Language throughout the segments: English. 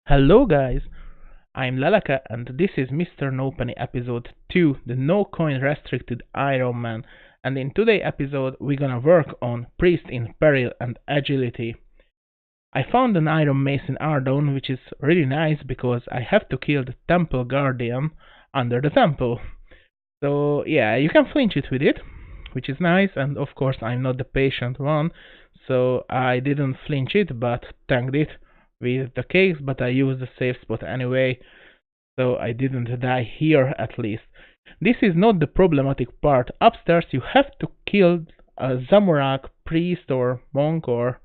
Hello guys, I'm Leleke and this is Mr. No Penny episode 2, the no coin restricted Iron Man. And in today's episode we're gonna work on Priest in Peril and Agility. I found an Iron Mace in Ardon which is really nice because I have to kill the Temple Guardian under the temple. So yeah, you can flinch it with it, which is nice, and of course I'm not the patient one, so I didn't flinch it but tanked it with the cakes, but I used the safe spot anyway, so I didn't die here at least. This is not the problematic part. Upstairs you have to kill a Zamorak priest or monk or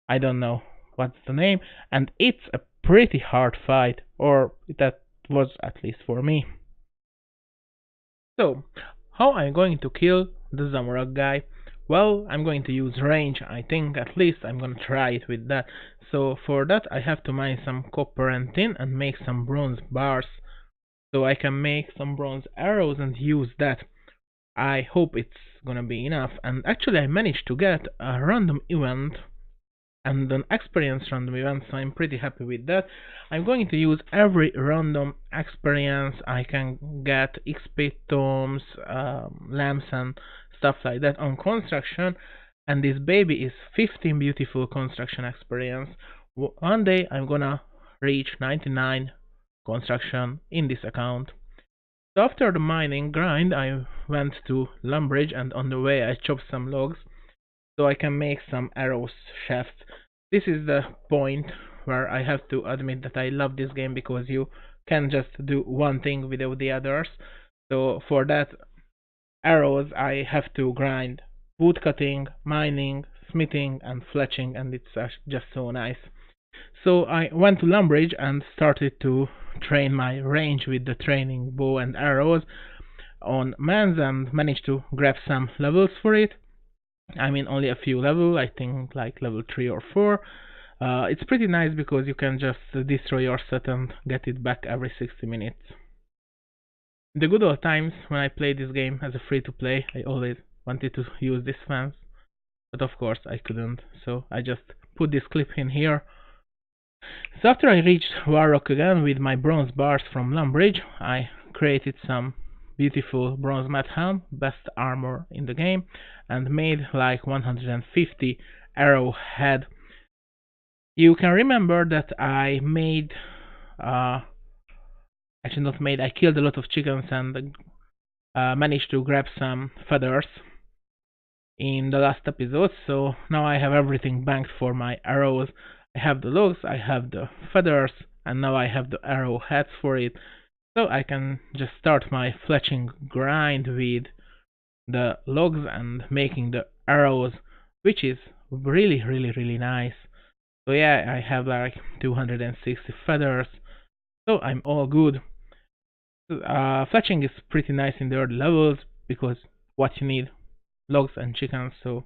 I don't know what's the name, and it's a pretty hard fight, or that was at least for me. So, how I'm going to kill the Zamorak guy? Well, I'm going to use range, I think, at least I'm gonna try it with that. So for that I have to mine some copper and tin and make some bronze bars. So I can make some bronze arrows and use that. I hope it's gonna be enough. And actually I managed to get a random event and an experience random event, so I'm pretty happy with that. I'm going to use every random experience I can get, XP tomes, lamps and stuff like that on construction, and this baby is 15 beautiful construction experience. One day I'm gonna reach 99 construction in this account. So after the mining grind I went to Lumbridge, and on the way I chopped some logs so I can make some arrows shafts. This is the point where I have to admit that I love this game because you can just do one thing without the others. So for that arrows I have to grind wood cutting, mining, smithing and fletching, and it's just so nice. So I went to Lumbridge and started to train my range with the training bow and arrows on mans and managed to grab some levels for it. I mean, only a few level, I think like level 3 or 4. It's pretty nice because you can just destroy your set and get it back every 60 minutes. In the good old times when I played this game as a free to play, I always wanted to use this fence, but of course I couldn't, so I just put this clip in here. So after I reached Warrock again with my bronze bars from Lumbridge, I created some beautiful bronze mat helm, best armor in the game, and made like 150 arrowhead. You can remember that I made, actually not made, I killed a lot of chickens and managed to grab some feathers in the last episode, so now I have everything banked for my arrows. I have the logs, I have the feathers, and now I have the arrowheads for it. So I can just start my fletching grind with the logs and making the arrows, which is really nice. So yeah, I have like 260 feathers, so I'm all good. Fletching is pretty nice in the early levels because what you need, logs and chickens, so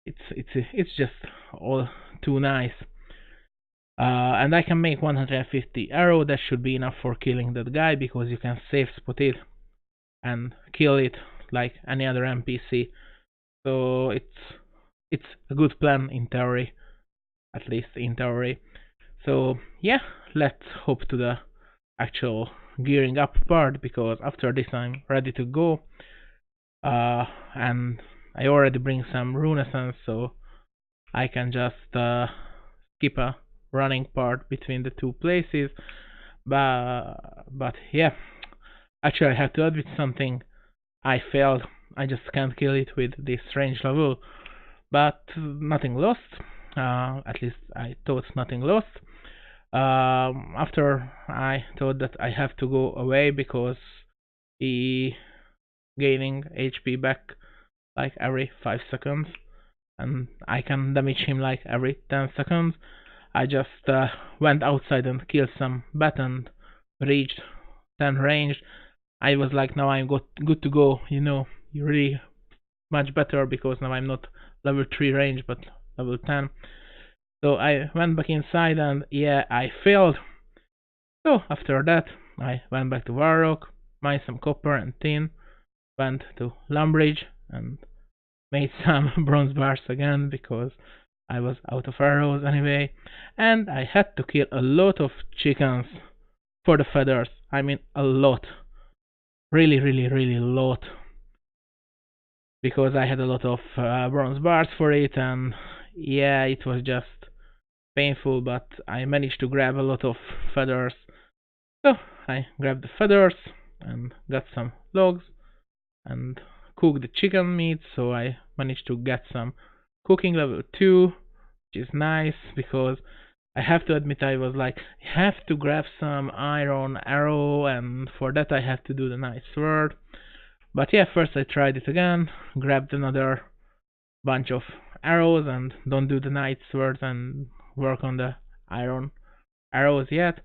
it's just all too nice. And I can make 150 arrow, that should be enough for killing that guy because you can safe spot it and kill it like any other NPC. So it's a good plan in theory, at least in theory. So yeah, let's hop to the actual gearing up part because after this I'm ready to go. And I already bring some rune essence, so I can just skip a running part between the two places. But yeah, actually I have to admit something. I failed. I just can't kill it with this range level. But nothing lost. At least I thought nothing lost. After I thought that I have to go away because he gaining HP back like every 5 seconds and I can damage him like every 10 seconds. I just went outside and killed some bat and reached 10 range. I was like, now I'm good to go, really much better because now I'm not level 3 range but level 10. So I went back inside and yeah, I failed. So after that I went back to Warrock, mined some copper and tin, went to Lumbridge and made some bronze bars again because I was out of arrows anyway, and I had to kill a lot of chickens for the feathers. I mean, a lot. Really, really, really a lot. Because I had a lot of bronze bars for it, and yeah, it was just painful, but I managed to grab a lot of feathers. So I grabbed the feathers and got some logs and cooked the chicken meat, so I managed to get some cooking level 2, which is nice because I have to admit I was like, I have to grab some iron arrow, and for that I have to do the nice sword. But yeah, first I tried it again, grabbed another bunch of arrows and don't do the night swords and work on the iron arrows yet.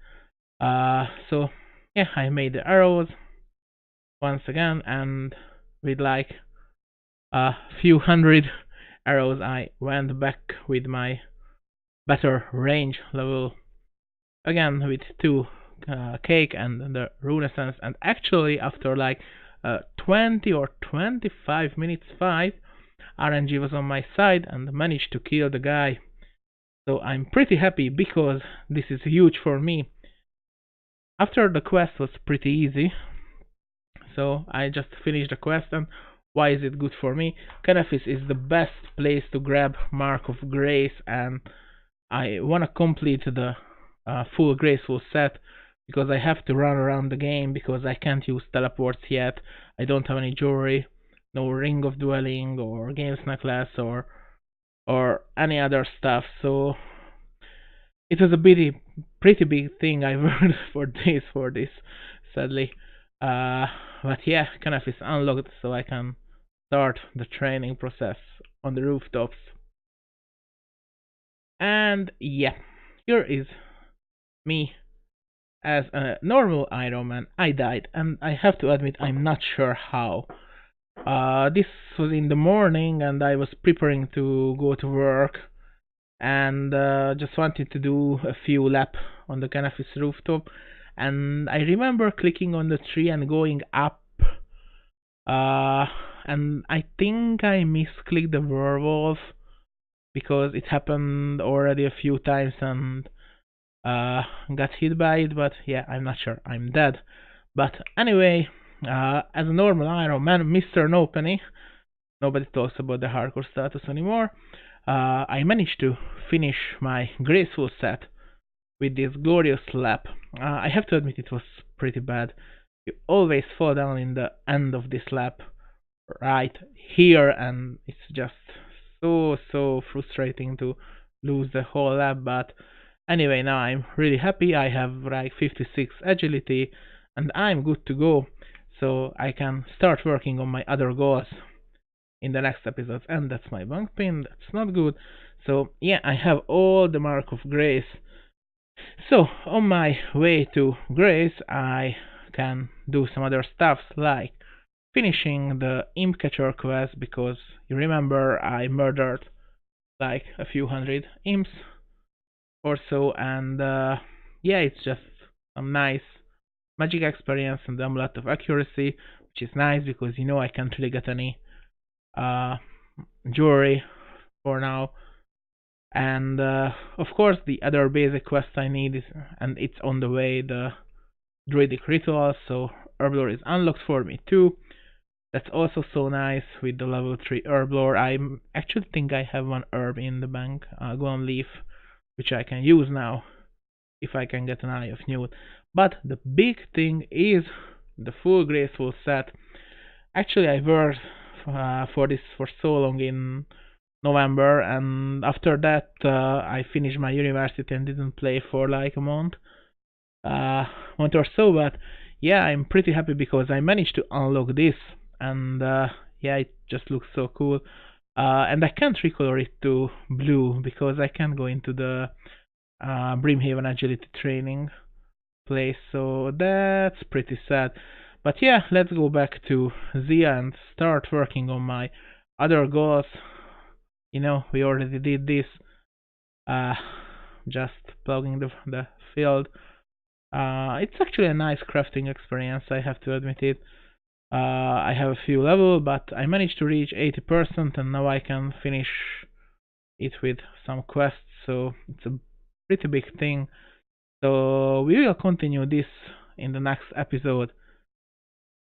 So yeah, I made the arrows once again, and with like a few hundred arrows I went back with my better range level again with 2 cake and the rune essence, and actually after like 20 or 25 minutes fight, RNG was on my side and managed to kill the guy. So I'm pretty happy because this is huge for me. After the quest was pretty easy, so I just finished the quest. And why is it good for me? Cannabis is the best place to grab Mark of Grace, and I wanna complete the full graceful set because I have to run around the game because I can't use teleports yet. I don't have any jewelry, no ring of dwelling or games necklace or any other stuff. So it was a pretty big thing I worked for this, sadly. Uh, but yeah, Canaf is unlocked, so I can start the training process on the rooftops. And yeah, here is me as a normal Ironman. I died, and I have to admit I'm not sure how. This was in the morning, and I was preparing to go to work, and just wanted to do a few laps on the cannabis rooftop. And I remember clicking on the tree and going up, and I think I misclicked the werewolf because it happened already a few times and got hit by it. But yeah, I'm not sure. I'm dead. But anyway, as a normal Iron Man, Mr. No Penny, nobody talks about the hardcore status anymore. I managed to finish my graceful set with this glorious lap. I have to admit it was pretty bad. You always fall down in the end of this lap right here, and it's just so frustrating to lose the whole lap. But anyway, now I'm really happy. I have like 56 agility and I'm good to go, so I can start working on my other goals in the next episodes. And that's my bunk pin, that's not good. So yeah, I have all the Mark of Grace. So on my way to Grace, I can do some other stuff like finishing the Imp Catcher quest, because you remember I murdered like a few hundred imps or so, and yeah, it's just some nice magic experience and a lot of accuracy, which is nice because you know I can't really get any uh, jewelry for now. And of course, the other basic quest I need is, and it's on the way, the Druidic Ritual. So Herblore is unlocked for me too. That's also so nice with the level 3 Herblore. I actually think I have one herb in the bank, Gone Leaf, which I can use now if I can get an Eye of Newt. But the big thing is the full graceful set. Actually, I worked for this for so long in November, and after that I finished my university and didn't play for like a month or so. But yeah, I'm pretty happy because I managed to unlock this, and yeah, it just looks so cool. And I can't recolor it to blue because I can't go into the Brimhaven agility training place, so that's pretty sad. But yeah, let's go back to Zia and start working on my other goals. You know, we already did this, uh, just plugging the field. It's actually a nice crafting experience, I have to admit it. I have a few levels, but I managed to reach 80%, and now I can finish it with some quests, so it's a pretty big thing. So we will continue this in the next episode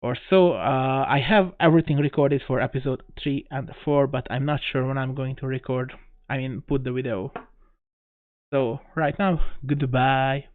or so. I have everything recorded for episode 3 and 4, but I'm not sure when I'm going to record. I mean, put the video. So right now, goodbye.